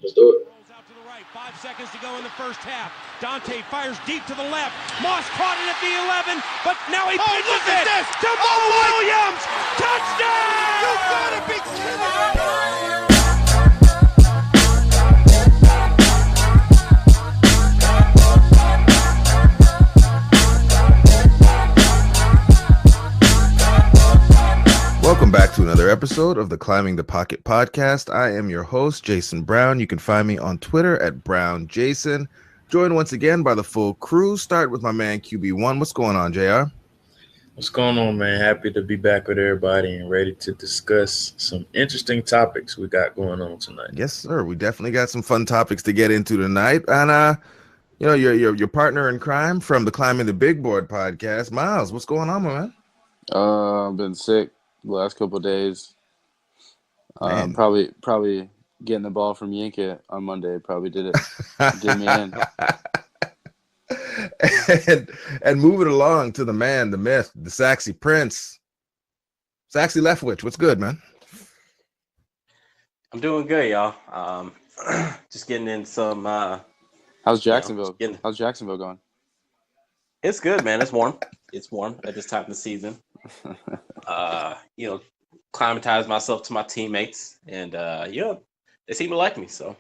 Let's do it. Rolls out to the right. 5 seconds to go in the first half. Dante fires deep to the left. Moss caught it at the 11, but now he pitches it to Mo Williams. Touchdown! You gotta be kidding me! Welcome back to another episode of the Climbing the Pocket podcast. I am your host, Jason Brown. You can find me on Twitter at BrownJason. Joined once again by the full crew. Start with my man QB1. What's going on, JR? What's going on, man? Happy to be back with everybody and ready to discuss some interesting topics we got going on tonight. Yes, sir. We definitely got some fun topics to get into tonight. And your partner in crime from the Climbing the Big Board podcast, Miles. What's going on, my man? I've been sick the last couple of days. Probably getting the ball from Yinka on Monday probably did me in. and moving along to the man, the myth, the Saxy Prince, Saxy Leftwich. What's good, man? I'm doing good, y'all. Just getting in some. How's Jacksonville? How's Jacksonville going? It's good, man. It's warm. It's warm at this time of the season. Acclimatize myself to my teammates, and they seem to like me, so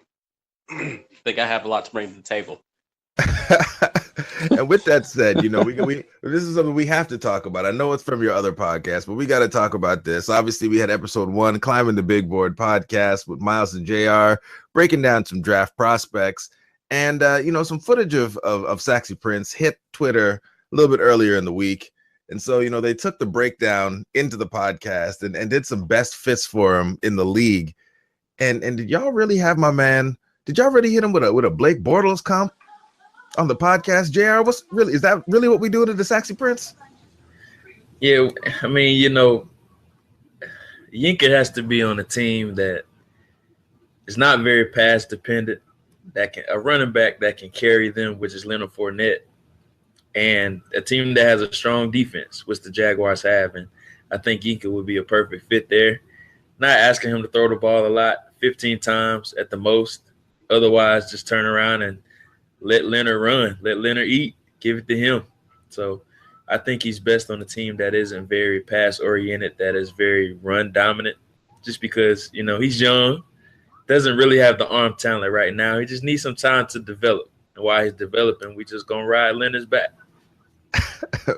I think I have a lot to bring to the table. And with that said, we this is something we have to talk about. I know it's from your other podcast, but we got to talk about this. Obviously, we had episode 1, Climbing the Big Board podcast with Miles and JR, breaking down some draft prospects, and some footage of Saxy Prince hit Twitter a little bit earlier in the week. And so, they took the breakdown into the podcast and did some best fits for him in the league. And did y'all really have my man? Did y'all really hit him with a Blake Bortles comp on the podcast? JR, is that really what we do to the Saxy Prince? Yeah, I mean, Yinka has to be on a team that is not very pass dependent, a running back that can carry them, which is Leonard Fournette. And a team that has a strong defense, which the Jaguars have. And I think Yinka would be a perfect fit there. Not asking him to throw the ball a lot, 15 times at the most. Otherwise, just turn around and let Leonard run, let Leonard eat, give it to him. So I think he's best on a team that isn't very pass-oriented, that is very run-dominant, just because, he's young, doesn't really have the arm talent right now. He just needs some time to develop. And while he's developing, we just going to ride Leonard's back.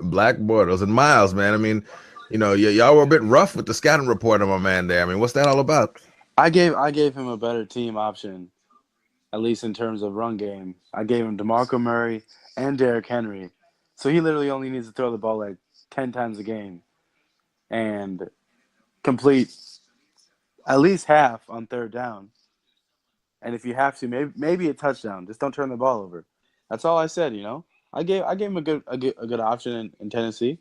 Black Bortles and Miles, man. I mean, y'all were a bit rough with the scouting report on my man there. I mean, what's that all about? I gave him a better team option, at least in terms of run game. I gave him DeMarco Murray and Derrick Henry. So he literally only needs to throw the ball like 10 times a game and complete at least half on third down. And if you have to, maybe a touchdown. Just don't turn the ball over. That's all I said, I gave him a good option in Tennessee.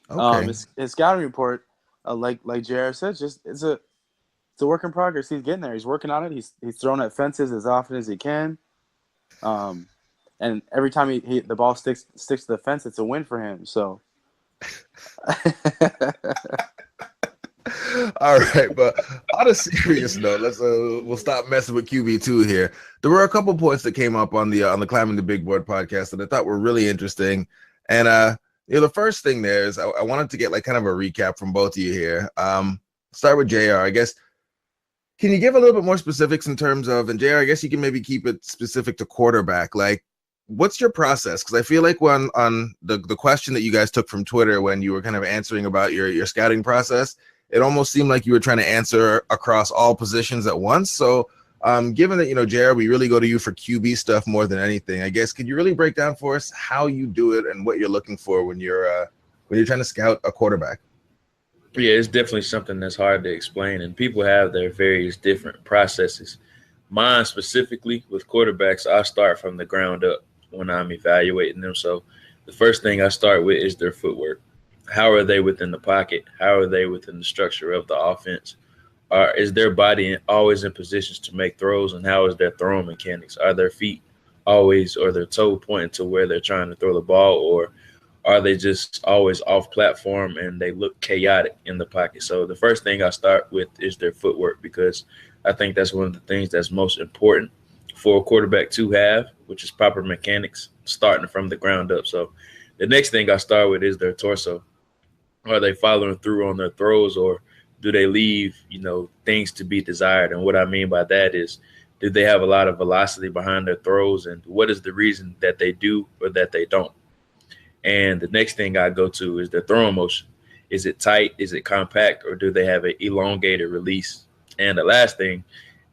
Okay. His scouting report, like JR said, just it's a work in progress. He's getting there. He's working on it. He's throwing at fences as often as he can. And every time the ball sticks to the fence, it's a win for him. So. All right, but on a serious note, we'll stop messing with QB2 here. There were a couple points that came up on the Climbing the Big Board podcast that I thought were really interesting. And the first thing there is I wanted to get like kind of a recap from both of you here. Start with JR, I guess. Can you give a little bit more specifics in terms of, and JR, I guess you can maybe keep it specific to quarterback. Like, what's your process? Because I feel like when on the question that you guys took from Twitter when you were kind of answering about your scouting process, it almost seemed like you were trying to answer across all positions at once. So given that, JR, we really go to you for QB stuff more than anything, I guess, could you really break down for us how you do it and what you're looking for when you're trying to scout a quarterback? Yeah, it's definitely something that's hard to explain, and people have their various different processes. Mine specifically with quarterbacks, I start from the ground up when I'm evaluating them. So the first thing I start with is their footwork. How are they within the pocket? How are they within the structure of the offense? Is their body always in positions to make throws, and how is their throwing mechanics? Are their feet always or their toe pointing to where they're trying to throw the ball, or are they just always off platform and they look chaotic in the pocket? So the first thing I start with is their footwork, because I think that's one of the things that's most important for a quarterback to have, which is proper mechanics, starting from the ground up. So the next thing I start with is their torso. Are they following through on their throws, or do they leave, things to be desired? And what I mean by that is, do they have a lot of velocity behind their throws, and what is the reason that they do or that they don't? And the next thing I go to is their throwing motion. Is it tight? Is it compact? Or do they have an elongated release? And the last thing,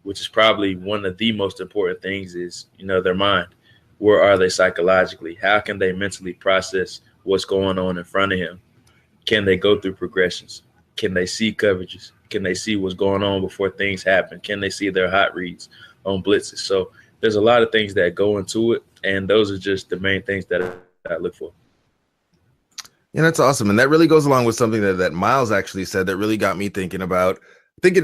which is probably one of the most important things, is, their mind. Where are they psychologically? How can they mentally process what's going on in front of him? Can they go through progressions? Can they see coverages? Can they see what's going on before things happen? Can they see their hot reads on blitzes? So there's a lot of things that go into it, and those are just the main things that I look for. Yeah, that's awesome. And that really goes along with something that Miles actually said that really got me thinking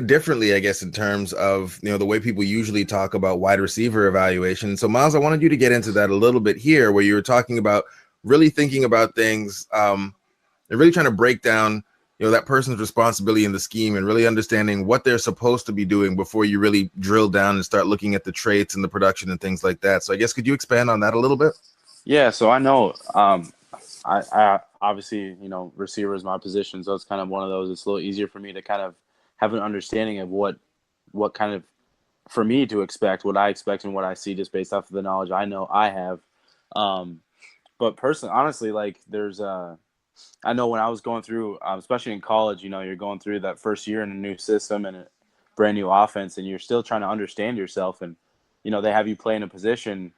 differently, I guess, in terms of, the way people usually talk about wide receiver evaluation. So, Miles, I wanted you to get into that a little bit here, where you were talking about really thinking about things and really trying to break down, that person's responsibility in the scheme and really understanding what they're supposed to be doing before you really drill down and start looking at the traits and the production and things like that. So I guess, could you expand on that a little bit? Yeah, so I know I obviously, receiver is my position, so it's kind of one of those. It's a little easier for me to kind of have an understanding of what kind of, for me to expect, what I expect and what I see just based off of the knowledge I know I have. But personally, honestly, like I know when I was going through, especially in college, you're going through that first year in a new system and a brand new offense, and you're still trying to understand yourself. And, they have you play in a position.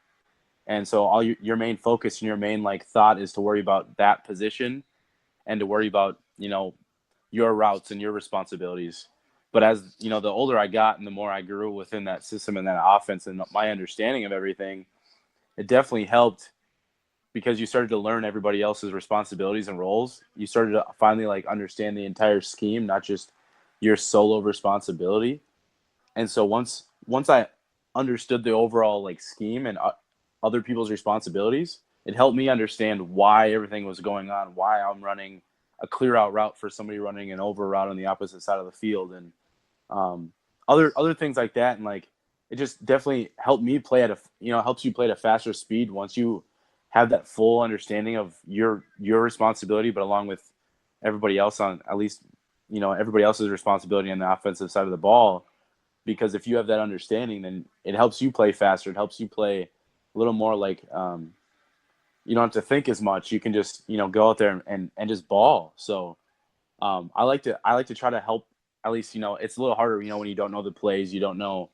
And so all your main focus and your main thought is to worry about that position and to worry about, your routes and your responsibilities. But as, the older I got and the more I grew within that system and that offense and my understanding of everything, it definitely helped, because you started to learn everybody else's responsibilities and roles. You started to finally understand the entire scheme, not just your solo responsibility. And so once I understood the overall scheme and other people's responsibilities, it helped me understand why everything was going on, why I'm running a clear out route for somebody running an over route on the opposite side of the field, and other things like that. And it just definitely helped me play at helps you play at a faster speed once you have that full understanding of your responsibility, but along with everybody else on, at least, everybody else's responsibility on the offensive side of the ball. Because if you have that understanding, then it helps you play faster. It helps you play a little more you don't have to think as much. You can just, go out there and just ball. So I like to try to help, at least, it's a little harder, when you don't know the plays, you don't know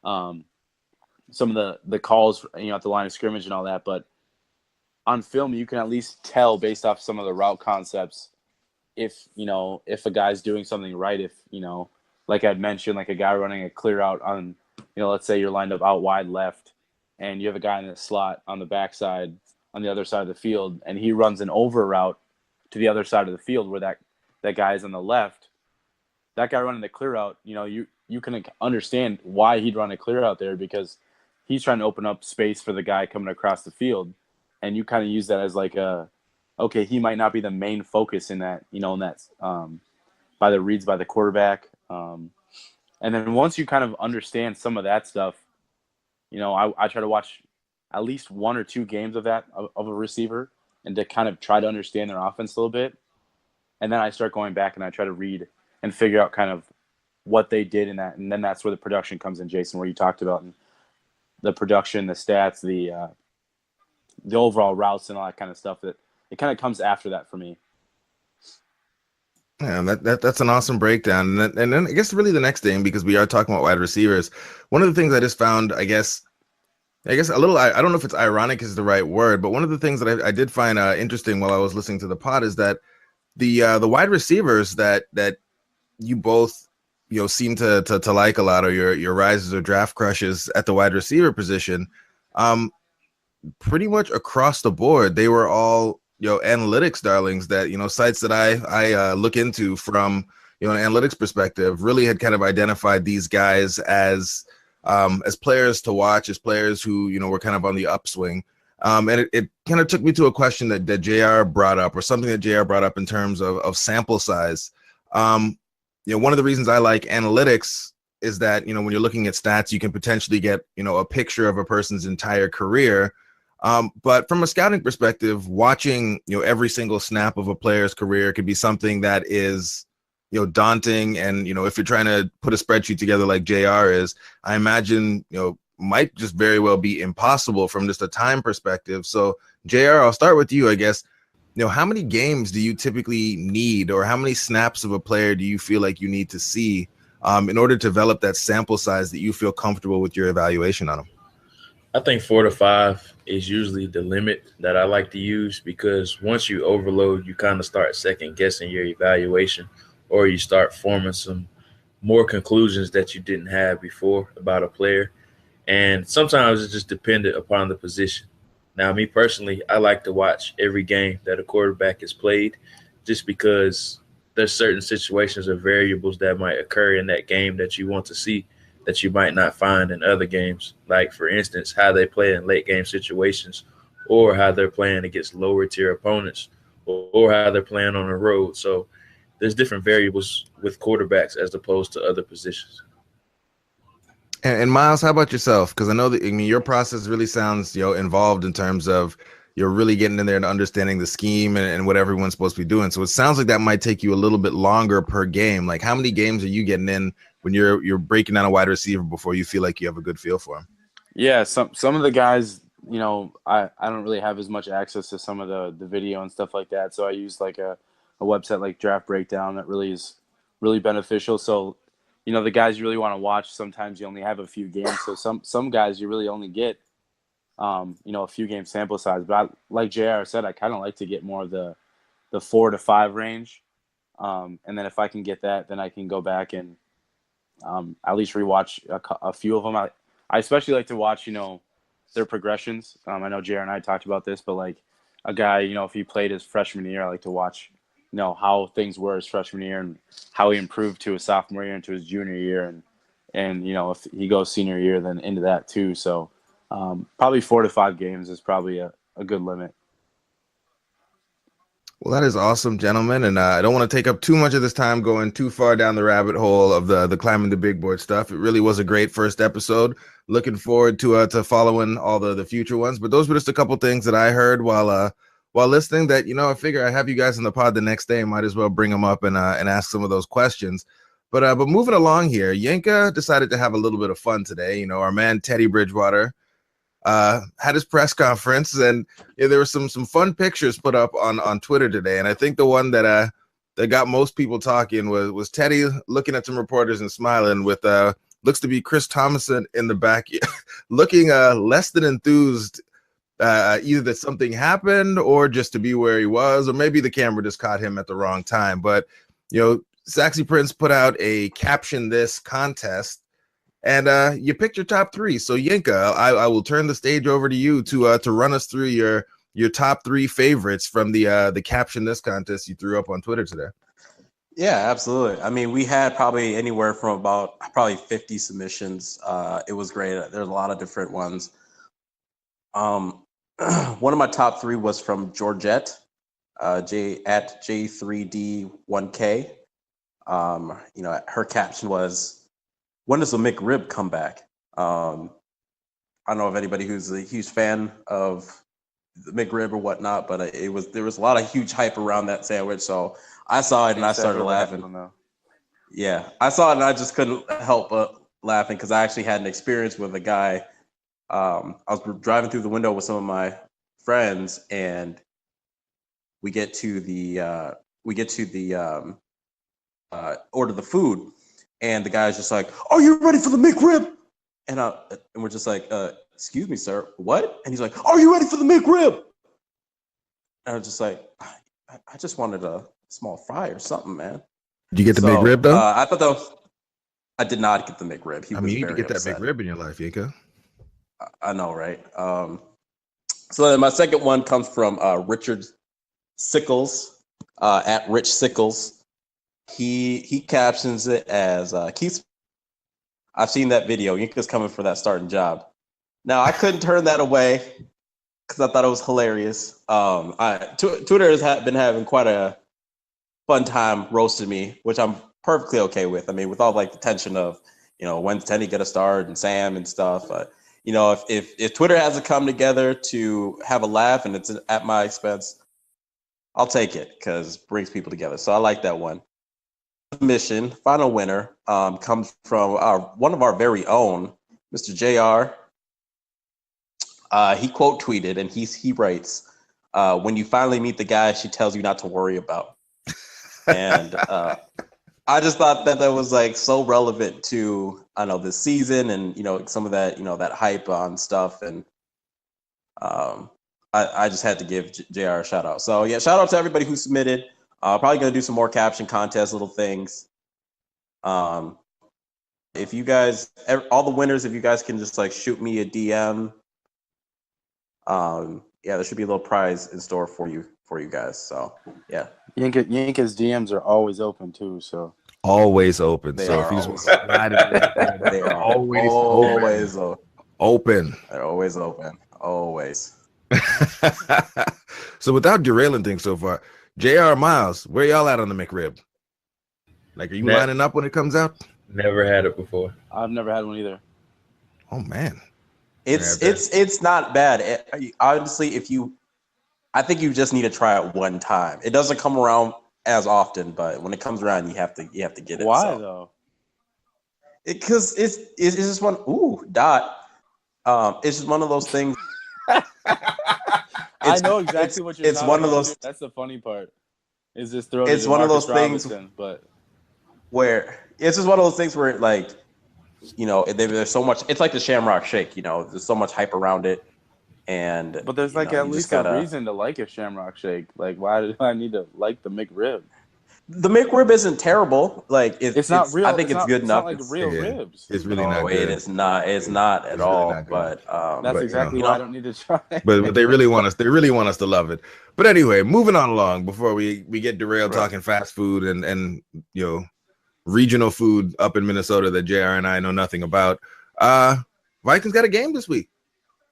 some of the calls, at the line of scrimmage and all that. But on film, you can at least tell based off some of the route concepts if a guy's doing something right. If, like I'd mentioned, a guy running a clear out on, let's say you're lined up out wide left and you have a guy in the slot on the backside on the other side of the field, and he runs an over route to the other side of the field where that guy is on the left. That guy running the clear out, you can understand why he'd run a clear out there, because he's trying to open up space for the guy coming across the field. And you kind of use that as okay, he might not be the main focus in that, by the reads by the quarterback. And then once you kind of understand some of that stuff, I try to watch at least one or two games of a receiver and to kind of try to understand their offense a little bit. And then I start going back and I try to read and figure out kind of what they did in that. And then that's where the production comes in, Jason, where you talked about the production, the stats, the overall routes and all that kind of stuff. That it kind of comes after that for me. Yeah, that's an awesome breakdown. And then I guess really the next thing, because we are talking about wide receivers, one of the things I just found, I guess a little, I don't know if it's ironic is the right word, but one of the things that I did find interesting while I was listening to the pod is that the wide receivers that you both seem to like a lot, or your rises or draft crushes at the wide receiver position, pretty much across the board, they were all analytics darlings that sites that I look into from an analytics perspective really had kind of identified these guys as players to watch, as players who were kind of on the upswing. And it kind of took me to a question that JR brought up, or something that JR brought up in terms of sample size. One of the reasons I like analytics is that, when you're looking at stats, you can potentially get, a picture of a person's entire career. But from a scouting perspective, watching, every single snap of a player's career could be something that is, daunting. And, if you're trying to put a spreadsheet together like JR is, I imagine, might just very well be impossible from just a time perspective. So JR, I'll start with you, I guess. How many games do you typically need, or how many snaps of a player do you feel like you need to see in order to develop that sample size that you feel comfortable with your evaluation on them? I think 4 to 5 is usually the limit that I like to use, because once you overload, you kind of start second guessing your evaluation, or you start forming some more conclusions that you didn't have before about a player. And sometimes it's just dependent upon the position. Now, me personally, I like to watch every game that a quarterback has played, just because there's certain situations or variables that might occur in that game that you want to see that you might not find in other games. Like, for instance, how they play in late game situations, or how they're playing against lower tier opponents, or how they're playing on the road. So there's different variables with quarterbacks as opposed to other positions. And Miles, how about yourself? Because I know that, your process really sounds, involved in terms of you're really getting in there and understanding the scheme and what everyone's supposed to be doing. So it sounds like that might take you a little bit longer per game. Like, how many games are you getting in when you're breaking down a wide receiver before you feel like you have a good feel for him? Yeah, some of the guys, I don't really have as much access to some of the video and stuff like that. So I use like a website like Draft Breakdown that really is really beneficial. So, the guys you really want to watch, sometimes you only have a few games. So some guys you really only get, a few game sample size. But like JR said, I kind of like to get more of the 4 to 5 range. And then if I can get that, then I can go back and at least rewatch a few of them. I especially like to watch, their progressions. I know JR and I talked about this, but like a guy, if he played his freshman year, I like to watch, how things were his freshman year and how he improved to his sophomore year into his junior year. And if he goes senior year, then into that too. So probably 4 to 5 games is probably a good limit. Well, that is awesome, gentlemen. And I don't want to take up too much of this time going too far down the rabbit hole of the climbing the big board stuff. It really was a great first episode. Looking forward to following all the future ones. But those were just a couple things that I heard while listening that, I figure I have you guys in the pod the next day. I might as well bring them up and ask some of those questions. But moving along here, Yenka decided to have a little bit of fun today. Our man Teddy Bridgewater had his press conference, and there were some fun pictures put up on Twitter today. And I think the one that got most people talking was Teddy looking at some reporters and smiling with looks to be Chris Thomason in the back, looking less than enthused, either that something happened or just to be where he was, or maybe the camera just caught him at the wrong time. But Saxy Prince put out a Caption This contest, and you picked your top 3. So Yenka, I will turn the stage over to you to run us through your top 3 favorites from the Caption This contest you threw up on Twitter today. Yeah, absolutely. I mean, we had probably anywhere from about 50 submissions. It was great. There's a lot of different ones. One of my top 3 was from Georgette, at J3D1K. Her caption was, "When does the McRib come back?" I don't know if anybody who's a huge fan of the McRib or whatnot, but there was a lot of huge hype around that sandwich. So I saw it and I started laughing. Yeah, I saw it and I just couldn't help but laughing because I actually had an experience with a guy. I was driving through the window with some of my friends, and we get to the order the food, and the guy's just like, "Are you ready for the McRib?" And we're just like, "Excuse me, sir, what?" And he's like, "Are you ready for the McRib?" And I was just like, I just wanted a small fry or something, man. Did you get the McRib though? I thought that was. I did not get the McRib. You need to get that McRib in your life, Yenka. I know, right? So then my second one comes from Richard Sickles, at Rich Sickles. He captions it as Keith. I've seen that video. Yenka's coming for that starting job. Now I couldn't turn that away because I thought it was hilarious. Twitter has been having quite a fun time roasting me, which I'm perfectly okay with. I mean, with all like the tension of, when's Teddy gonna start and Sam and stuff. If Twitter hasn't come together to have a laugh and it's at my expense, I'll take it because it brings people together. So I like that one. Submission, final winner, comes from one of our very own, Mr. JR. He quote tweeted and he writes, when you finally meet the guy she tells you not to worry about. And I just thought that was like so relevant to this season and some of that that hype on stuff, and I just had to give JR a shout out. So yeah, shout out to everybody who submitted. Probably gonna do some more caption contests, little things. If you guys, all the winners, if you guys can just like shoot me a DM, there should be a little prize in store for you guys. So yeah. Yankees DMs are always open too, so always open. They so are if he's they are always open. They're always open. Always. So without derailing things so far, JR, Miles, where y'all at on the McRib? Like, are you lining up when it comes out? Never had it before. I've never had one either. Oh man, it's not bad. Honestly, I think you just need to try it one time. It doesn't come around as often, but when it comes around, you have to get it. Why though? Because it's just one. It's just one of those things. I know exactly what you're. It's one of those. That's the funny part. Is this throw? It's one of those things but where it's just one of those things where like, there's so much. It's like the Shamrock Shake. There's so much hype around it. But there's like at least a reason to like a Shamrock Shake. Like, why do I need to like the McRib? The McRib isn't terrible. Like it's not real. I think it's good enough. Not like real ribs. It's really not good. It is not. It's not at all. Really but that's exactly why I don't need to try. But they really want us. They really want us to love it. But anyway, moving on along before we get derailed talking fast food and regional food up in Minnesota that JR and I know nothing about. Vikings got a game this week.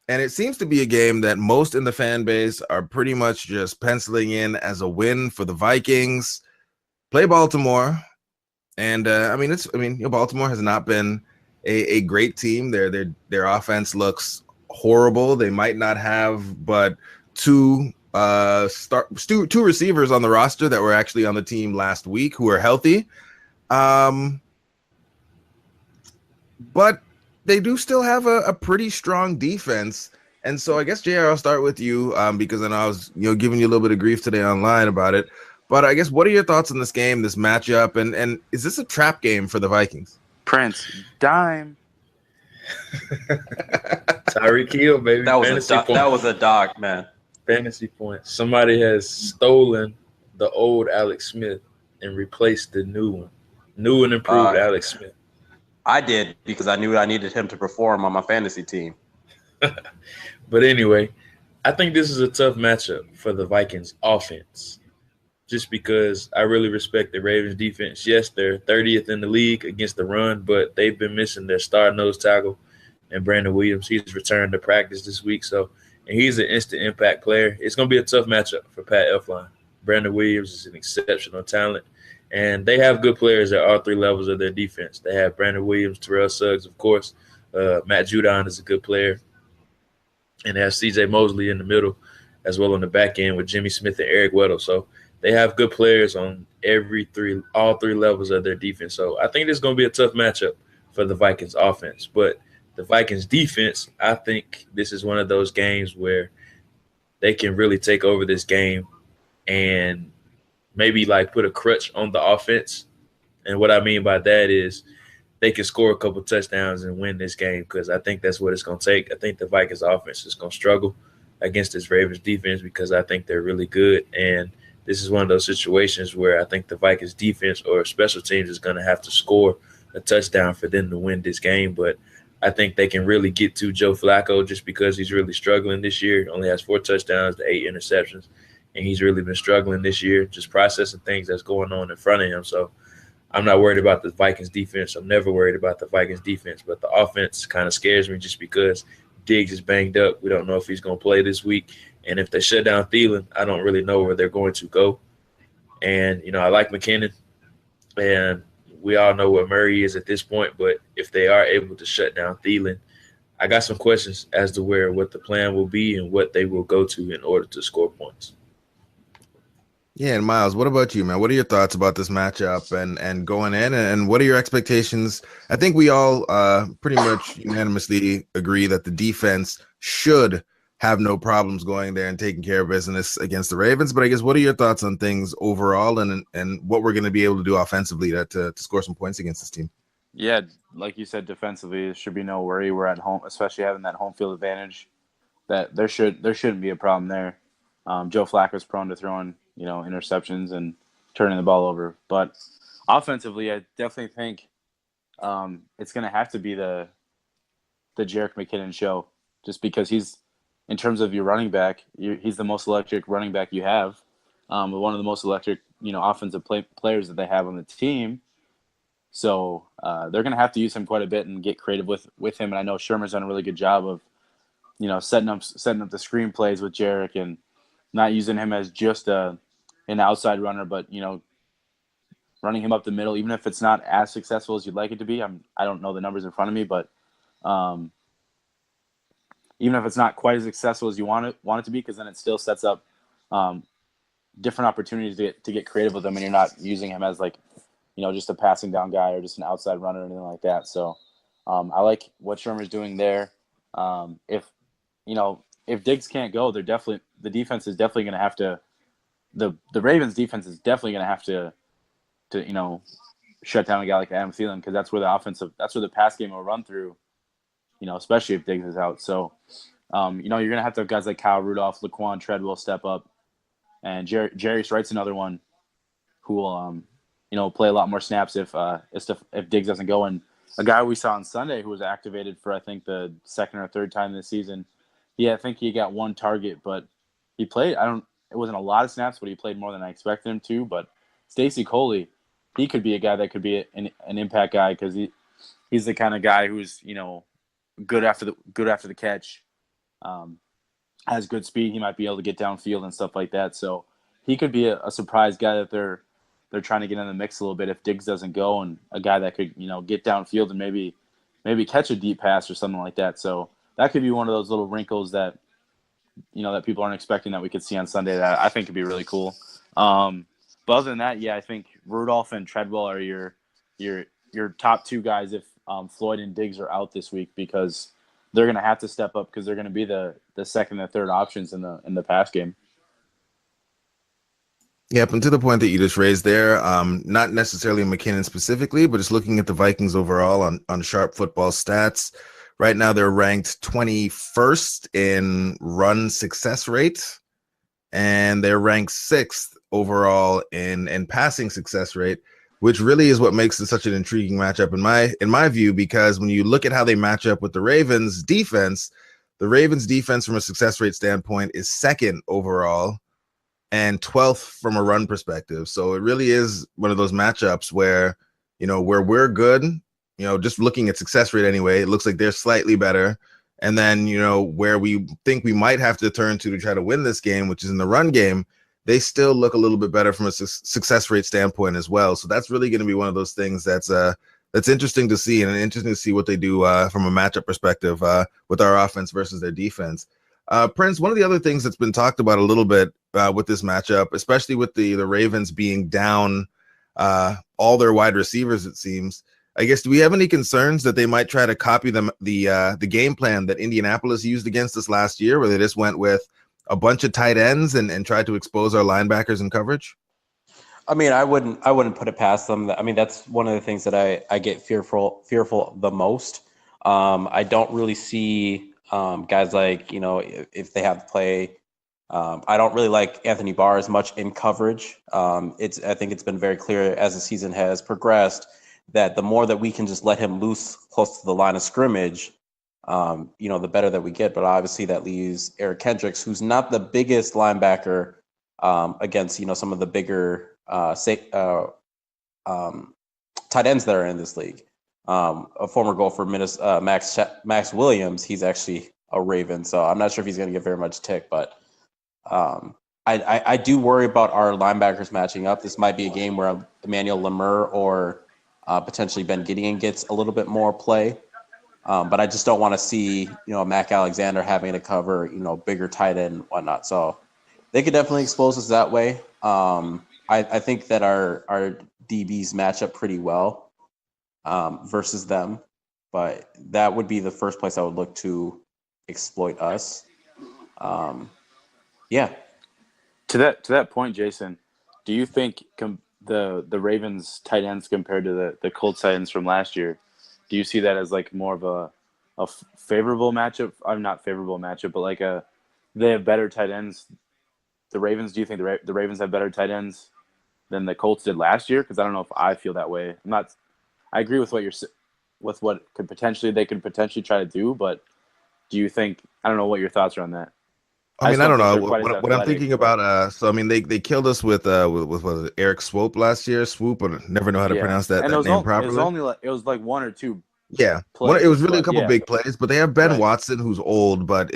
And it seems to be a game that most in the fan base are pretty much just penciling in as a win for the Vikings. Play Baltimore. And Baltimore has not been a great team. Their offense looks horrible. They might not have but two receivers on the roster that were actually on the team last week who are healthy. But they do still have a pretty strong defense. And so I guess, JR, I'll start with you because then I was giving you a little bit of grief today online about it. But I guess, what are your thoughts on this game, this matchup? And is this a trap game for the Vikings? Prince, dime. Tyreek Hill, baby. That was a dog, man. Fantasy points. Somebody has stolen the old Alex Smith and replaced the new one. New and improved Alex Smith. I did because I knew I needed him to perform on my fantasy team. But anyway, I think this is a tough matchup for the Vikings offense. Just because I really respect the Ravens defense. Yes, they're 30th in the league against the run, but they've been missing their star nose tackle and Brandon Williams. He's returned to practice this week, and he's an instant impact player. It's going to be a tough matchup for Pat Elflein. Brandon Williams is an exceptional talent, and they have good players at all three levels of their defense. They have Brandon Williams, Terrell Suggs, of course. Matt Judon is a good player. And they have C.J. Mosley in the middle as well on the back end with Jimmy Smith and Eric Weddle. So they have good players on all three levels of their defense. So I think this is going to be a tough matchup for the Vikings offense. But the Vikings defense, I think this is one of those games where they can really take over this game and maybe like put a crutch on the offense. And what I mean by that is they can score a couple touchdowns and win this game, because I think that's what it's going to take. I think the Vikings offense is going to struggle against this Ravens defense because I think they're really good. And this is one of those situations where I think the Vikings defense or special teams is going to have to score a touchdown for them to win this game. But I think they can really get to Joe Flacco just because he's really struggling this year. He only has 4 touchdowns to 8 interceptions, and he's really been struggling this year, just processing things that's going on in front of him. So I'm not worried about the Vikings defense. I'm never worried about the Vikings defense, but the offense kind of scares me just because Diggs is banged up. We don't know if he's going to play this week. And if they shut down Thielen, I don't really know where they're going to go. And, I like McKinnon. And we all know what Murray is at this point, but if they are able to shut down Thielen, I got some questions as to what the plan will be and what they will go to in order to score points. Yeah, and Miles, what about you, man? What are your thoughts about this matchup and going in, and what are your expectations? I think we all pretty much unanimously agree that the defense should have no problems going there and taking care of business against the Ravens. But I guess what are your thoughts on things overall and what we're going to be able to do offensively to score some points against this team? Yeah, like you said, defensively, there should be no worry. We're at home, especially having that home field advantage. That there shouldn't be a problem there. Joe Flacco's prone to throwing, interceptions and turning the ball over. But offensively, I definitely think it's going to have to be the Jerick McKinnon show, just because he's, in terms of your running back, he's the most electric running back you have, one of the most electric, offensive players that they have on the team. So they're going to have to use him quite a bit and get creative with him. And I know Shermer's done a really good job of, setting up the screenplays with Jerick and not using him as just an outside runner, but running him up the middle, even if it's not as successful as you'd like it to be. I don't know the numbers in front of me, but even if it's not quite as successful as you want it to be, because then it still sets up different opportunities to get creative with him, and you're not using him as just a passing down guy or just an outside runner or anything like that. So I like what Shermer's doing there. If Diggs can't go, the defense is definitely going to have to. The Ravens defense is definitely going to have to shut down a guy like Adam Thielen, because that's where the pass game will run through. Especially if Diggs is out. So you're going to have to have guys like Kyle Rudolph, Laquan Treadwell step up, and Jerry Wright's another one who will play a lot more snaps if Diggs doesn't go. And a guy we saw on Sunday who was activated for, I think, the second or third time this season. Yeah, I think he got one target, but he played. It wasn't a lot of snaps, but he played more than I expected him to. But Stacey Coley, he could be a guy that could be an impact guy, because he's the kind of guy who's good after the catch, has good speed. He might be able to get downfield and stuff like that. So he could be a surprise guy that they're trying to get in the mix a little bit if Diggs doesn't go, and a guy that could get downfield and maybe catch a deep pass or something like that. So that could be one of those little wrinkles that that people aren't expecting that we could see on Sunday that I think could be really cool. But other than that, yeah, I think Rudolph and Treadwell are your top two guys if Floyd and Diggs are out this week, because they're going to have to step up, because they're going to be the second and third options in the pass game. Yep, and to the point that you just raised there, not necessarily McKinnon specifically, but just looking at the Vikings overall on Sharp Football Stats. Right now, they're ranked 21st in run success rate, and they're ranked 6th overall in passing success rate, which really is what makes it such an intriguing matchup in my view, because when you look at how they match up with the Ravens defense from a success rate standpoint is 2nd overall and 12th from a run perspective. So it really is one of those matchups where we're good. Just looking at success rate anyway, it looks like they're slightly better. And then, where we think we might have to turn to try to win this game, which is in the run game, they still look a little bit better from a success rate standpoint as well. So that's really going to be one of those things that's interesting to see, and interesting to see what they do from a matchup perspective with our offense versus their defense. Prince, one of the other things that's been talked about a little bit with this matchup, especially with the Ravens being down all their wide receivers, it seems. I guess, do we have any concerns that they might try to copy the game plan that Indianapolis used against us last year, where they just went with a bunch of tight ends and tried to expose our linebackers in coverage? I mean, I wouldn't put it past them. I mean, that's one of the things that I get fearful the most. I don't really see guys like, if they have to play. I don't really like Anthony Barr as much in coverage. I think it's been very clear as the season has progressed that the more that we can just let him loose close to the line of scrimmage, the better that we get. But obviously that leaves Eric Kendricks, who's not the biggest linebacker against, some of the bigger tight ends that are in this league. A former Gopher, Max Williams, he's actually a Raven, so I'm not sure if he's going to get very much tick, but I do worry about our linebackers matching up. This might be a game where Emmanuel Lemur or Potentially Ben Gideon gets a little bit more play. But I just don't want to see, Mac Alexander having to cover, bigger tight end and whatnot. So they could definitely expose us that way. I think that our DBs match up pretty well versus them. But that would be the first place I would look to exploit us. Yeah. To that point, Jason, do you think the Ravens tight ends compared to the Colts tight ends from last year, do you see that as like more of a favorable matchup? I'm not favorable matchup, but like they have better tight ends. The Ravens, do you think the Ravens have better tight ends than the Colts did last year? Because I don't know if I feel that way. I agree with what they could potentially try to do, but do you think, I don't know what your thoughts are on that. I mean, I don't know what I'm thinking about. So I mean, they killed us with what was it, Eric Swope last year. Swoop, or never know how to pronounce that name properly. It was like one or two. Yeah, plays, it was really a couple big plays, but they have Ben Watson, who's old, but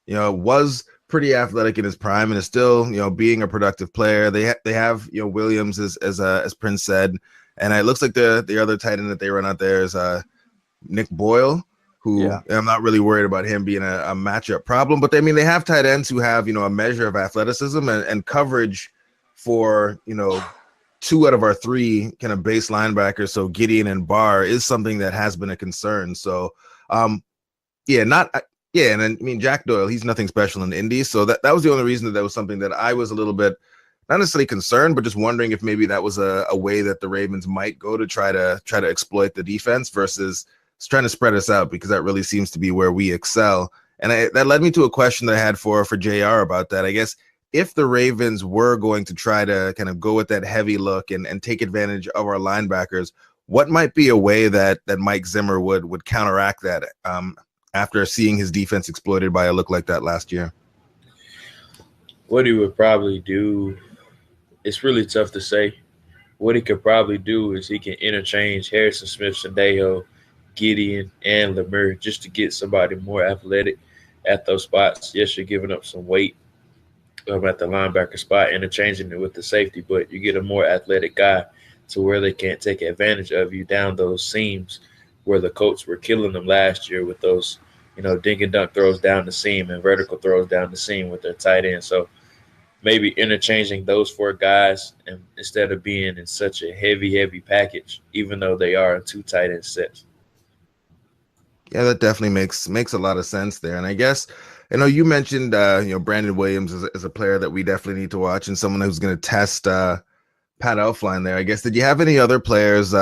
was pretty athletic in his prime and is still being a productive player. They have Williams as Prince said, and it looks like the other tight end that they run out there is Nick Boyle, who I'm not really worried about him being a matchup problem. But they have tight ends who have a measure of athleticism and coverage for 2 out of our 3 kind of base linebackers. So Gideon and Barr is something that has been a concern. So and then Jack Doyle, he's nothing special in Indy. So that was the only reason that was something that I was a little bit not necessarily concerned, but just wondering if maybe that was a way that the Ravens might go to try to exploit the defense versus trying to spread us out, because that really seems to be where we excel. And that led me to a question that I had for JR about that. I guess if the Ravens were going to try to kind of go with that heavy look and take advantage of our linebackers, what might be a way that Mike Zimmer would counteract that after seeing his defense exploited by a look like that last year? What he would probably do, it's really tough to say. What he could probably do is he can interchange Harrison Smith-Shindeo, Gideon, and Lemire just to get somebody more athletic at those spots. Yes, you're giving up some weight at the linebacker spot, interchanging it with the safety, but you get a more athletic guy to where they can't take advantage of you down those seams where the Colts were killing them last year with those, dink and dunk throws down the seam and vertical throws down the seam with their tight end. So maybe interchanging those 4 guys and instead of being in such a heavy package, even though they are 2 tight end sets. Yeah, that definitely makes a lot of sense there. And I guess, you mentioned, Brandon Williams is a player that we definitely need to watch and someone who's going to test Pat Elflein there. I guess, did you have any other players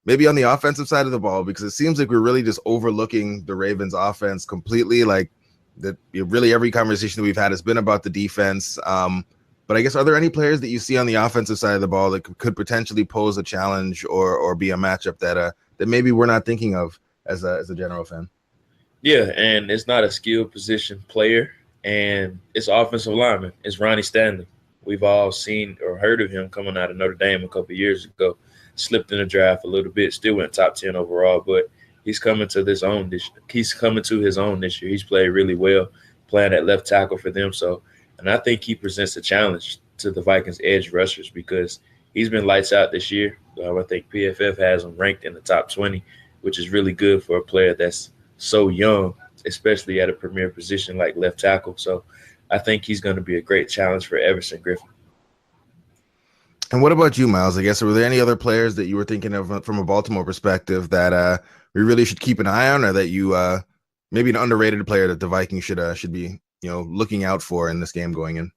maybe on the offensive side of the ball? Because it seems like we're really just overlooking the Ravens offense completely. Like that, really every conversation that we've had has been about the defense. But I guess, are there any players that you see on the offensive side of the ball that could potentially pose a challenge or be a matchup that maybe we're not thinking of as a general fan? Yeah, and it's not a skilled position player, and it's offensive lineman. It's Ronnie Stanley. We've all seen or heard of him coming out of Notre Dame a couple of years ago. Slipped in the draft a little bit, still went top 10 overall, but he's coming to his own this year. He's played really well, playing at left tackle for them. So, and I think he presents a challenge to the Vikings edge rushers because he's been lights out this year. I think PFF has him ranked in the top 20, which is really good for a player that's so young, especially at a premier position like left tackle. So I think he's going to be a great challenge for Everson Griffin. And what about you, Miles? I guess, were there any other players that you were thinking of from a Baltimore perspective that we really should keep an eye on, or that you maybe an underrated player that the Vikings should be looking out for in this game going in?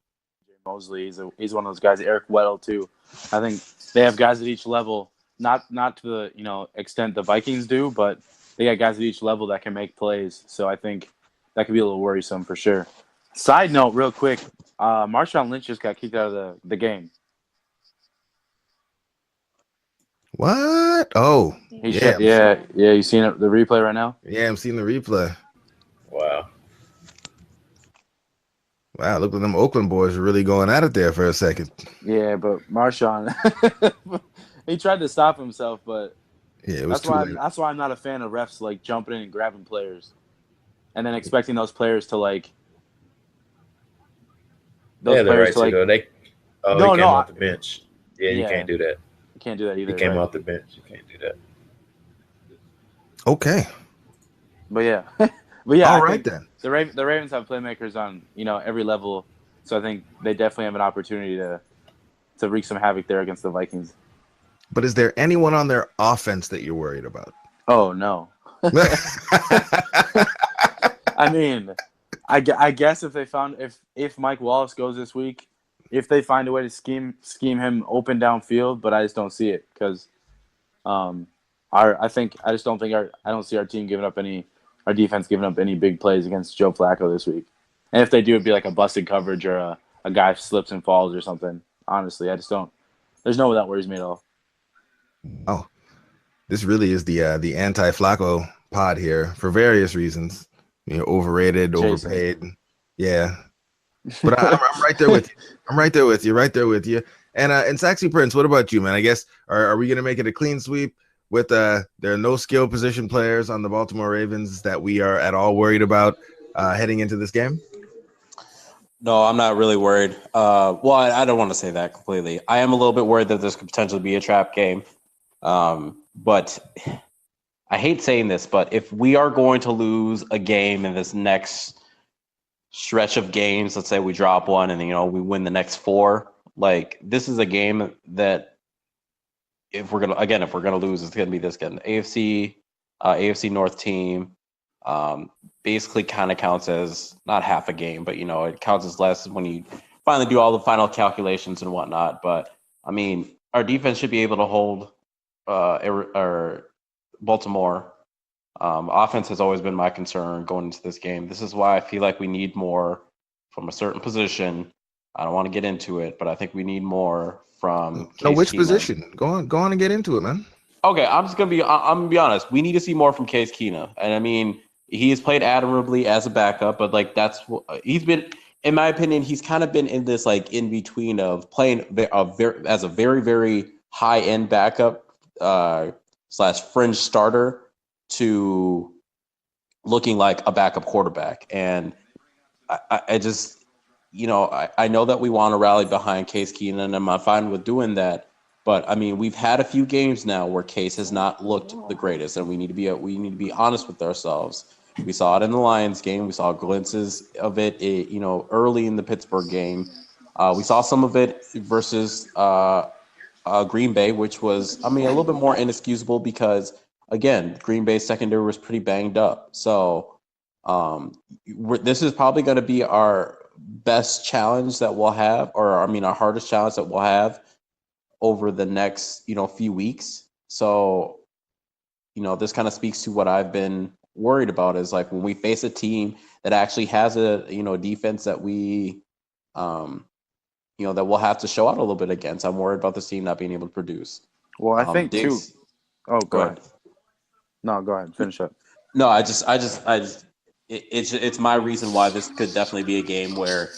Mosley, he's one of those guys. Eric Weddle too. I think they have guys at each level, not to the extent the Vikings do, but they got guys at each level that can make plays. So I think that could be a little worrisome for sure. Side note, real quick, Marshawn Lynch just got kicked out of the game. What? Oh, yeah. You seen the replay right now? Yeah, I'm seeing the replay. Wow, look at them Oakland boys are really going at it there for a second. Yeah, but Marshawn, he tried to stop himself, but yeah, that's why I'm not a fan of refs like jumping in and grabbing players, and then expecting those players to like. They have the right to go. He came off the bench. Yeah, you can't do that. You can't do that either. He came right? off the bench. You can't do that. Okay. But yeah, All I right think then. the Ravens have playmakers on every level, so I think they definitely have an opportunity to wreak some havoc there against the Vikings. But is there anyone on their offense that you're worried about? Oh no. I mean, I guess if Mike Wallace goes this week, if they find a way to scheme him open downfield, but I just don't see it because I don't see our team giving up our defense giving up any big plays against Joe Flacco this week. And if they do, it'd be like a busted coverage or a guy slips and falls or something. Honestly, I just don't. There's no way that worries me at all. Oh, this really is the anti-Flacco pod here for various reasons. Overrated, Jason. overpaid. Yeah. But I'm right there with you. I'm right there with you. And Saxy Prince, what about you, man? I guess are we gonna make it a clean sweep with there are no skill position players on the Baltimore Ravens that we are at all worried about heading into this game? No, I'm not really worried. Well, I don't want to say that completely. I am a little bit worried that this could potentially be a trap game. But I hate saying this, but if we are going to lose a game in this next stretch of games, let's say we drop one and we win the next 4, like this is a game that if we're gonna lose, it's gonna be this game. AFC North team. Basically kind of counts as not half a game, but it counts as less when you finally do all the final calculations and whatnot. But I mean, our defense should be able to hold Baltimore. Offense has always been my concern going into this game. This is why I feel like we need more from a certain position. I don't want to get into it, but I think we need more from Case which Keenum. position? Go on and get into it, man. Okay, I'm gonna be honest. We need to see more from Case Keenum, and I mean, he has played admirably as a backup, but like he's been, in my opinion, he's kind of been in this like in between of playing as a very very high end backup / fringe starter to looking like a backup quarterback, and I just I know that we want to rally behind Case Keenum, and I'm fine with doing that. But I mean, we've had a few games now where Case has not looked the greatest, and we need to be honest with ourselves. We saw it in the Lions game. We saw glimpses of it, early in the Pittsburgh game. We saw some of it versus Green Bay, which was, I mean, a little bit more inexcusable because, again, Green Bay's secondary was pretty banged up. So this is probably going to be our best challenge that we'll have, our hardest challenge that we'll have over the next, few weeks. So, this kind of speaks to what I've been worried about is like when we face a team that actually has a, defense that we, that we'll have to show out a little bit against. I'm worried about this team not being able to produce. Well, I think Diggs, too. Oh, go ahead. No, go ahead. Finish up. No, it's my reason why this could definitely be a game where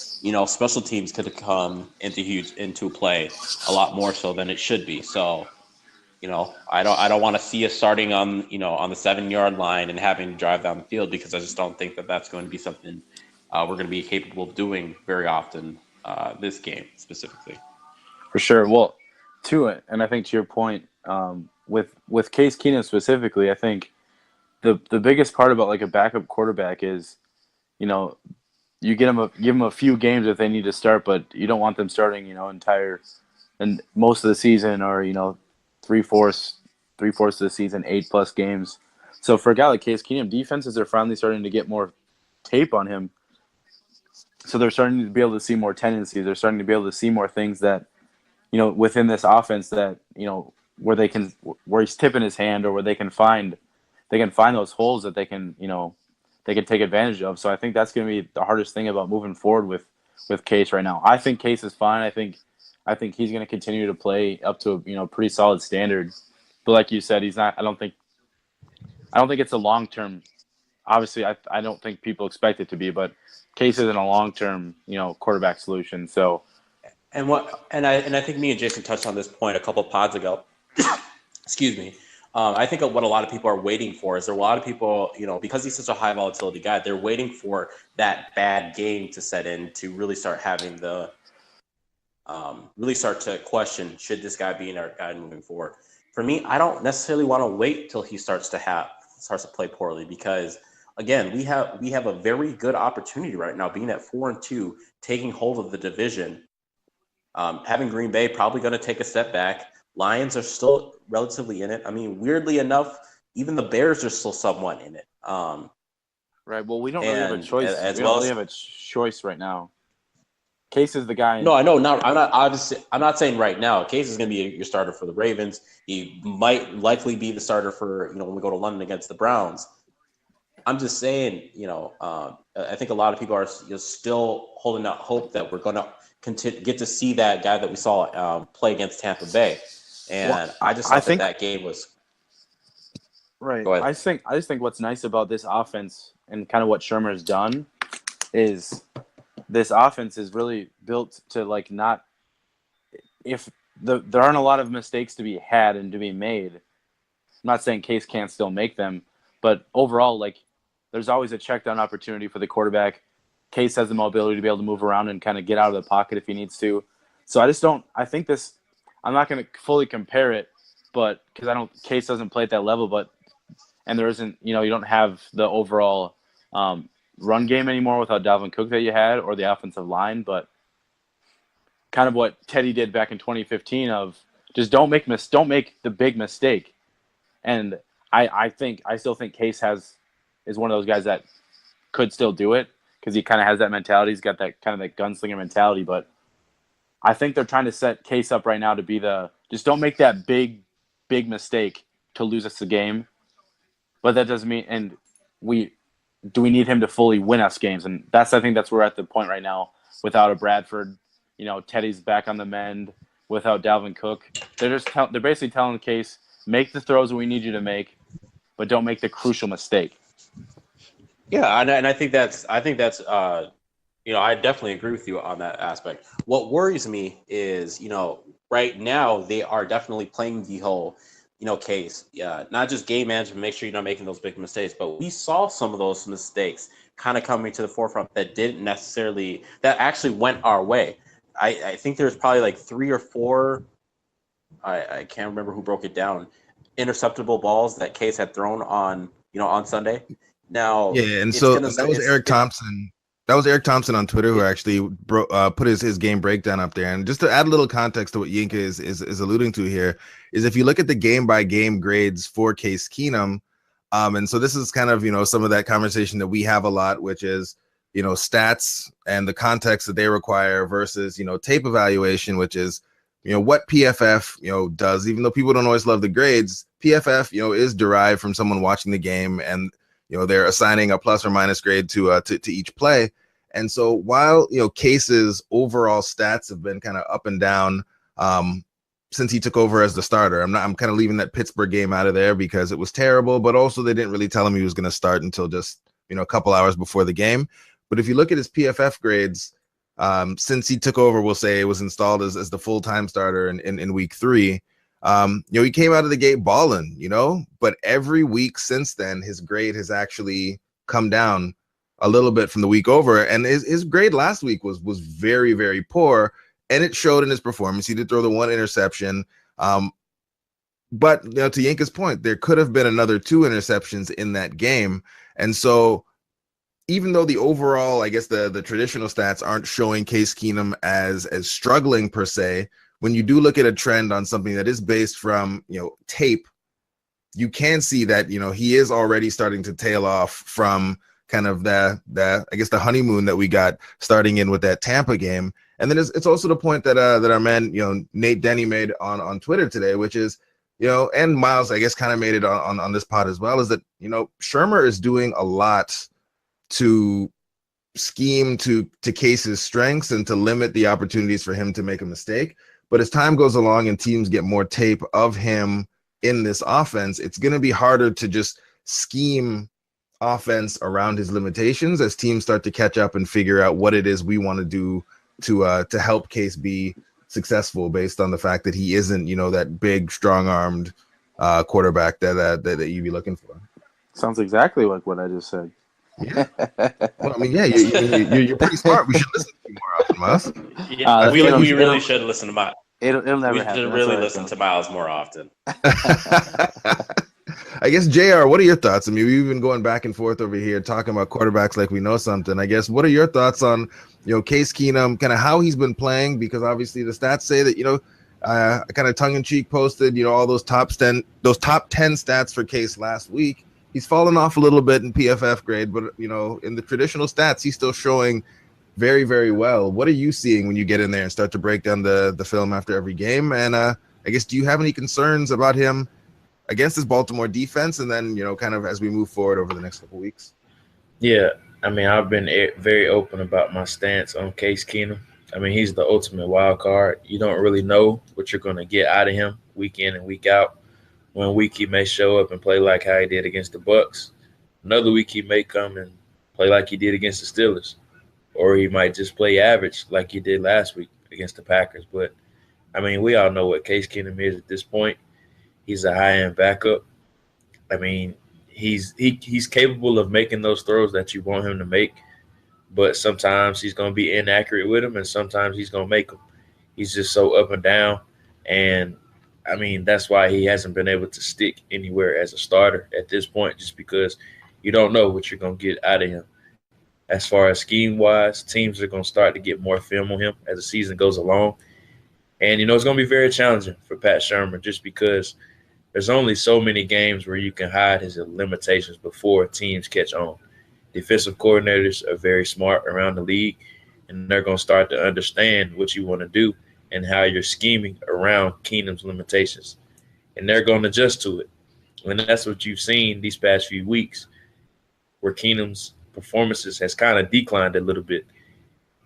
special teams could come into play a lot more so than it should be. So I don't want to see us starting on on the 7-yard line and having to drive down the field because I just don't think that that's going to be something we're going to be capable of doing very often this game specifically. For sure. Well, to it, and I think to your point, with Case Keenum specifically, I think the biggest part about like a backup quarterback is, you give them a few games if they need to start, but you don't want them starting, entire and most of the season or 3/4 of the season, 8+ games. So for a guy like Case Keenum, defenses are finally starting to get more tape on him. So they're starting to be able to see more tendencies. They're starting to be able to see more things that, within this offense that, where he's tipping his hand or where they can find those holes that they can take advantage of. So I think that's going to be the hardest thing about moving forward with Case right now. I think Case is fine. I think he's going to continue to play up to a pretty solid standard. But like you said, he's not. I don't think it's a long term. Obviously, I don't think people expect it to be, but Case isn't a long term quarterback solution. So. And I think me and Jason touched on this point a couple of pods ago. Excuse me. I think what a lot of people are waiting for is there are a lot of people, because he's such a high volatility guy, they're waiting for that bad game to set in to really start having the really start to question, should this guy be our guy moving forward? For me, I don't necessarily want to wait till he starts to play poorly, because again, we have a very good opportunity right now, being at 4-2, taking hold of the division. Having Green Bay probably going to take a step back. Lions are still relatively in it. I mean, weirdly enough, even the Bears are still somewhat in it. Right. Well, we don't really have a choice. As We well don't really as, have a choice right now. Case is the guy. no, I know. I'm not saying right now. Case is going to be your starter for the Ravens. He might likely be the starter for when we go to London against the Browns. I'm just saying, I think a lot of people are still holding out hope that we're going to get to see that guy that we saw play against Tampa Bay, and I just thought that game was right. I just think what's nice about this offense and kind of what Shermer has done is this offense is really built to there aren't a lot of mistakes to be had and to be made. I'm not saying Case can't still make them, but overall, there's always a check down opportunity for the quarterback. Case has the mobility to be able to move around and kind of get out of the pocket if he needs to. So I'm not going to fully compare it, but because Case doesn't play at that level, and there isn't, you don't have the overall run game anymore without Dalvin Cook that you had, or the offensive line, but kind of what Teddy did back in 2015 of just don't make the big mistake. And I still think Case is one of those guys that could still do it, because he kind of has that mentality. He's got that kind of that gunslinger mentality, but I think they're trying to set Case up right now to be just don't make that big mistake to lose us the game. But that doesn't mean, and we need him to fully win us games. And I think that's where we're at the point right now without a Bradford, Teddy's back on the mend, without Dalvin Cook. They're basically telling Case, make the throws we need you to make, but don't make the crucial mistake. Yeah, and I think that's I definitely agree with you on that aspect. What worries me is, right now they are definitely playing the whole, Case, not just game management, make sure you're not making those big mistakes, but we saw some of those mistakes kind of coming to the forefront that actually went our way. I think there's probably 3 or 4, I can't remember who broke it down, interceptable balls that Case had thrown on Sunday. Now, yeah, and so that was Eric Thompson. That was Eric Thompson on Twitter who actually put his game breakdown up there. And just to add a little context to what Yinka is alluding to here, is if you look at the game by game grades for Case Keenum, and so this is kind of some of that conversation that we have a lot, which is stats and the context that they require versus tape evaluation, which is what PFF does. Even though people don't always love the grades, PFF is derived from someone watching the game, and they're assigning a plus or minus grade to each play. And so while Case's overall stats have been kind of up and down since he took over as the starter, I'm kind of leaving that Pittsburgh game out of there because it was terrible, but also they didn't really tell him he was going to start until just a couple hours before the game. But if you look at his PFF grades, since he took over, we'll say it was installed as the full-time starter in week 3. He came out of the gate balling, but every week since then, his grade has actually come down a little bit from the week over. And his grade last week was very, very poor, and it showed in his performance. He did throw the 1 interception. But to Yinka's point, there could have been another 2 interceptions in that game. And so even though the overall, I guess the traditional stats aren't showing Case Keenum as struggling per se, when you do look at a trend on something that is based from, tape, you can see that, he is already starting to tail off from kind of the honeymoon that we got starting in with that Tampa game. And then it's also the point that our man, Nate Denny made on Twitter today, which is, and Miles, I guess, kind of made it on this pod as well, is that, Shermer is doing a lot to scheme to Case's strengths and to limit the opportunities for him to make a mistake. But as time goes along and teams get more tape of him in this offense, it's going to be harder to just scheme offense around his limitations as teams start to catch up and figure out what it is we want to do to help Case be successful based on the fact that he isn't, that big, strong-armed quarterback that you'd be looking for. Sounds exactly like what I just said. Yeah. Well, I mean, yeah, you're pretty smart. We should listen to you more often, Miles. Yeah, we it'll- really should listen to Miles. It'll never We happen. should That's really all right, listen though. to Miles more often. I guess, JR, what are your thoughts? I mean, we've been going back and forth over here talking about quarterbacks like we know something. I guess, what are your thoughts on, Case Keenum, kind of how he's been playing? Because obviously the stats say that, I kind of tongue-in-cheek posted, all those top 10 stats for Case last week. He's fallen off a little bit in PFF grade, but, in the traditional stats, he's still showing very, very well. What are you seeing when you get in there and start to break down the film after every game? And I guess, do you have any concerns about him against this Baltimore defense, and then, kind of as we move forward over the next couple weeks? Yeah, I mean, I've been very open about my stance on Case Keenum. I mean, he's the ultimate wild card. You don't really know what you're going to get out of him week in and week out. One week he may show up and play like how he did against the Bucs. Another week he may come and play like he did against the Steelers. Or he might just play average like he did last week against the Packers. But, I mean, we all know what Case Keenum is at this point. He's a high-end backup. I mean, he's capable of making those throws that you want him to make, but sometimes he's going to be inaccurate with them, and sometimes he's going to make them. He's just so up and down, and, I mean, that's why he hasn't been able to stick anywhere as a starter at this point, just because you don't know what you're going to get out of him. As far as scheme-wise, teams are going to start to get more film on him as the season goes along, and, it's going to be very challenging for Pat Shurmur just because – there's only so many games where you can hide his limitations before teams catch on. Defensive coordinators are very smart around the league, and they're going to start to understand what you want to do and how you're scheming around Keenum's limitations. And they're going to adjust to it. And that's what you've seen these past few weeks, where Keenum's performances has kind of declined a little bit.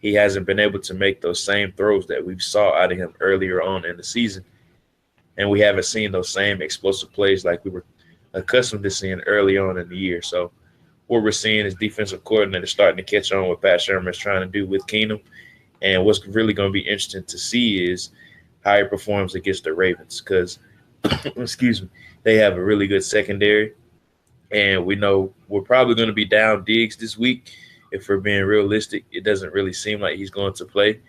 He hasn't been able to make those same throws that we saw out of him earlier on in the season. And we haven't seen those same explosive plays like we were accustomed to seeing early on in the year. So what we're seeing is defensive coordinators starting to catch on what Pat Shurmur is trying to do with Keenum. And what's really going to be interesting to see is how he performs against the Ravens because, they have a really good secondary. And we know we're probably going to be down Diggs this week. If we're being realistic, it doesn't really seem like he's going to play.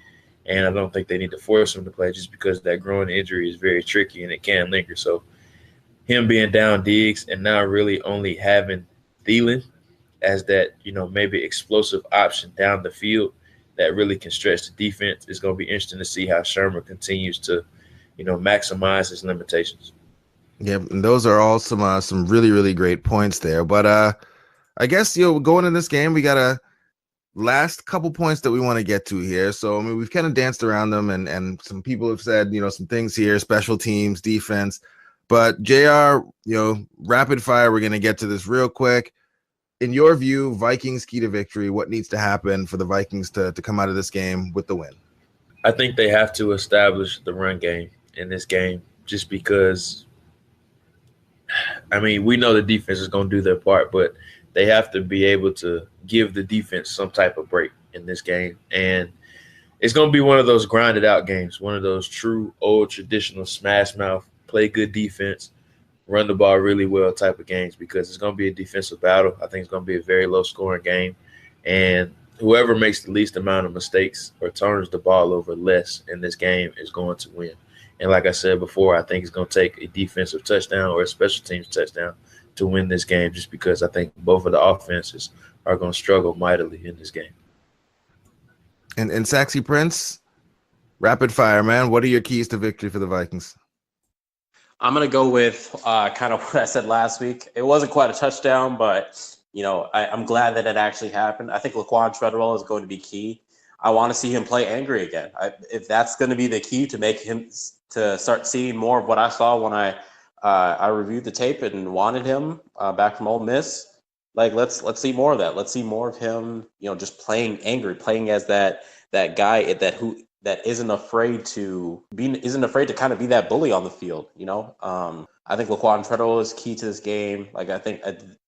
And I don't think they need to force him to play just because that groin injury is very tricky and it can linger. So him being down Diggs and now really only having Thielen as that, maybe explosive option down the field that really can stretch the defense is going to be interesting to see how Shurmur continues to, maximize his limitations. Yeah, and those are all some really, really great points there. But I guess, going in this game, we got a last couple points that we want to get to here. So, I mean, we've kind of danced around them and some people have said, some things here, special teams, defense. But JR, rapid fire, we're going to get to this real quick. In your view, Vikings key to victory, what needs to happen for the Vikings to come out of this game with the win? I think they have to establish the run game in this game just because, I mean, we know the defense is going to do their part, but they have to be able to give the defense some type of break in this game. And it's going to be one of those grinded out games, one of those true old traditional smash mouth, play good defense, run the ball really well type of games because it's going to be a defensive battle. I think it's going to be a very low scoring game. And whoever makes the least amount of mistakes or turns the ball over less in this game is going to win. And like I said before, I think it's going to take a defensive touchdown or a special teams touchdown to win this game just because I think both of the offenses are going to struggle mightily in this game. And Saxy Prince, rapid fire, man. What are your keys to victory for the Vikings? I'm going to go with kind of what I said last week. It wasn't quite a touchdown, but, I'm glad that it actually happened. I think Laquan Treadwell is going to be key. I want to see him play angry again. If that's going to be the key to make him to start seeing more of what I saw when I reviewed the tape and wanted him back from Ole Miss. Like let's see more of that. Let's see more of him, just playing angry, playing as that guy that isn't afraid to kind of be that bully on the field. I think Laquan Treadwell is key to this game. Like I think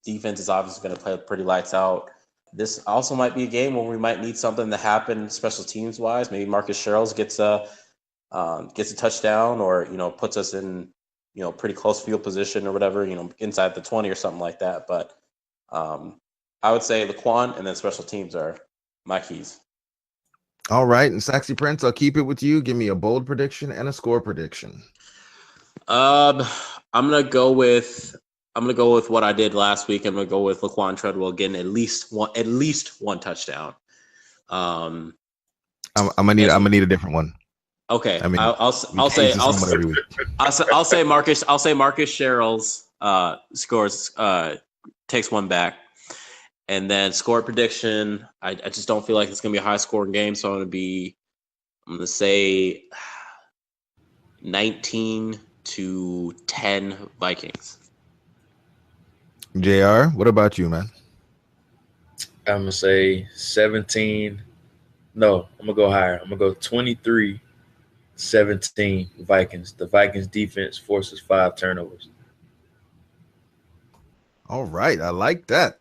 defense is obviously going to play pretty lights out. This also might be a game where we might need something to happen special teams wise. Maybe Marcus Sherrills gets a touchdown or puts us in pretty close field position or whatever, inside the 20 or something like that. But I would say Laquan and then special teams are my keys. All right, and Saxy Prince, I'll keep it with you. Give me a bold prediction and a score prediction. I'm gonna go with what I did last week. I'm gonna go with Laquan Treadwell getting at least one touchdown. I'm gonna need a different one. Okay, I mean, I'll say Marcus Sherrill's scores takes one back, and then score prediction. I just don't feel like it's gonna be a high scoring game, so I'm gonna say 19-10 Vikings. JR, what about you, man? I'm going to say 17. No, I'm going to go higher. I'm going to go 23-17 Vikings. The Vikings defense forces 5 turnovers. All right. I like that.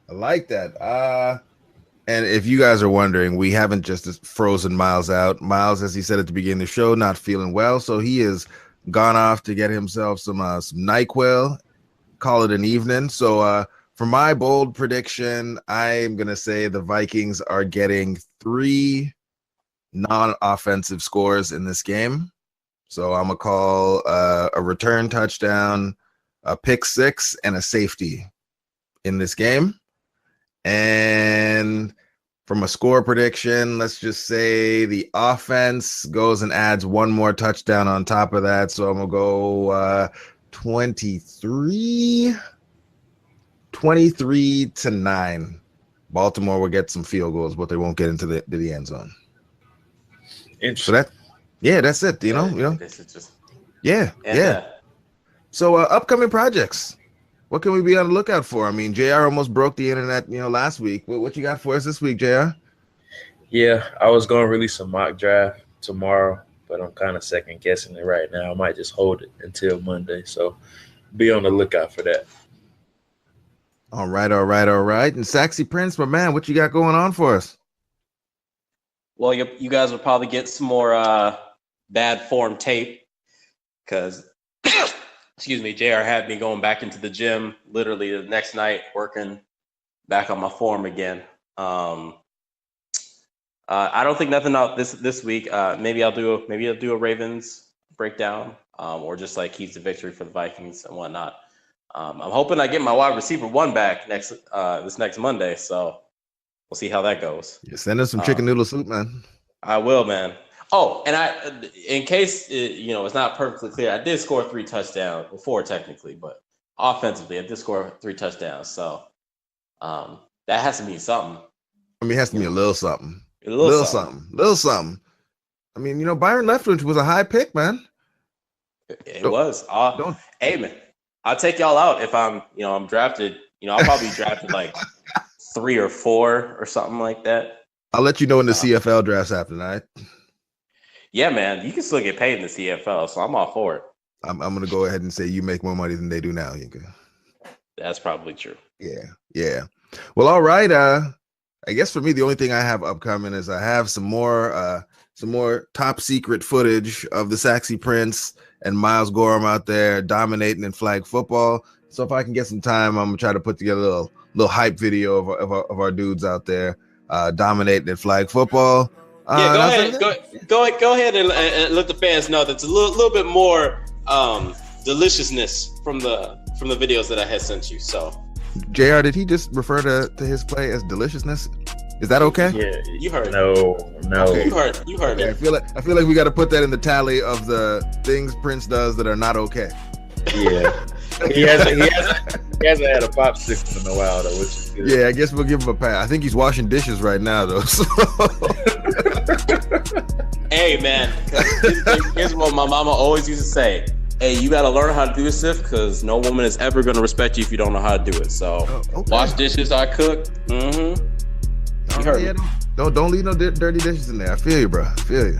And if you guys are wondering, we haven't just frozen Miles out. Miles, as he said at the beginning of the show, not feeling well. So he has gone off to get himself some NyQuil, call it an evening. So for my bold prediction, I'm going to say the Vikings are getting 3 non-offensive scores in this game. So I'm going to call a return touchdown, a pick 6, and a safety in this game. And from a score prediction, let's just say the offense goes and adds one more touchdown on top of that. So I'm going to go 23-9. Baltimore will get some field goals, but they won't get into the end zone. So that's it. You know. This is just Yeah. So upcoming projects. What can we be on the lookout for? I mean, JR almost broke the internet, last week. What you got for us this week, JR? Yeah, I was going to release a mock draft tomorrow, but I'm kind of second guessing it right now. I might just hold it until Monday. So be on the lookout for that. All right. And Saxy Prince, my man, what you got going on for us? Well, you guys will probably get some more bad form tape because excuse me, JR had me going back into the gym literally the next night, working back on my form again. I don't think nothing out this week. Maybe I'll do a Ravens breakdown, or just like keys to victory for the Vikings and whatnot. I'm hoping I get my wide receiver 1 back this next Monday, so we'll see how that goes. Yeah, send us some chicken noodle soup, man. I will, man. Oh, and in case it's not perfectly clear, I did score 3 touchdowns, 4 technically, but offensively, I did score 3 touchdowns. So that has to mean something. I mean, it has to mean a little something. A little something. I mean, Byron Leftwich was a high pick, man. It was. Hey, man, I'll take y'all out if I'm drafted. I'll probably be drafted like 3 or 4 or something like that. I'll let you know when the CFL drafts happen, all right? Yeah, man, you can still get paid in the CFL, so I'm all for it. I'm going to go ahead and say you make more money than they do now, Yinka. That's probably true. Yeah. Well, all right. I guess for me, the only thing I have upcoming is I have some more top secret footage of the Saxy Prince and Miles Gorham out there dominating in flag football. So if I can get some time, I'm gonna try to put together a little hype video of our dudes out there dominating in flag football. Go ahead and let the fans know that's a little bit more deliciousness from the videos that I had sent you. So, JR, did he just refer to his play as deliciousness? Is that okay? Yeah, you heard. No. Okay. You heard it. I feel like we got to put that in the tally of the things Prince does that are not okay. Yeah, he hasn't had a popsicle in a while though, which is good. Yeah, I guess we'll give him a pass. I think he's washing dishes right now though. So. Hey man, here's what my mama always used to say. Hey, you got to learn how to do this stuff because no woman is ever going to respect you if you don't know how to do it. So wash dishes, I cook. Mm-hmm. You heard me. Don't leave no dirty dishes in there. I feel you, bro. I feel you.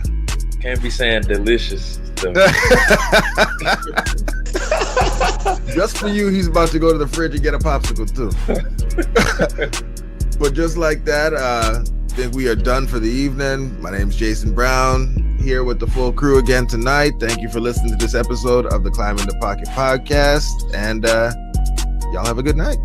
Can't be saying delicious stuff. Just for you, he's about to go to the fridge and get a popsicle too. But just like that, I think we are done for the evening. My name's Jason Brown, here with the full crew again tonight. Thank you for listening to this episode of the Climb in the Pocket podcast, and y'all have a good night.